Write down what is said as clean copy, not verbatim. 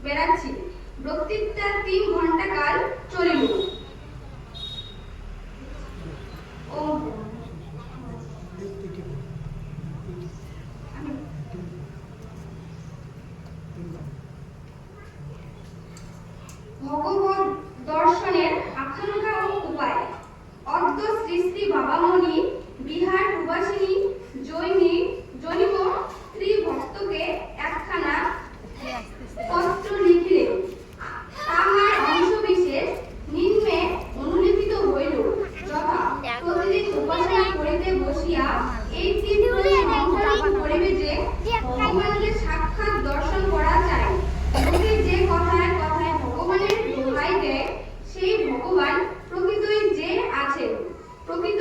বেড়াচ্ছি। বক্তৃতা 3 ঘণ্টা কাল চলিল। ভগবৎ দর্শনের আকাঙ্ক্ষা ও উপায়। অদ্য শ্রী শ্রী বাবামণি বিহার প্রবাসিনী জৈনিক ত্রিভক্তকে একখানা পত্র লিখিলেন। তাহার অংশবিশেষ নিম্নে অনুলিখিত হইল যথা: প্রতিদিন উপাসনা করিতে বসিয়া এই তীব্র সংকল্প করিবে যে ভগবানকে সাক্ষাৎ দর্শন করা চাই। লোকে যে কথায় কথায় ভগবানের দোহাই দেয়, সেই ভগবান প্রকৃতই যে আছেন, প্রকৃত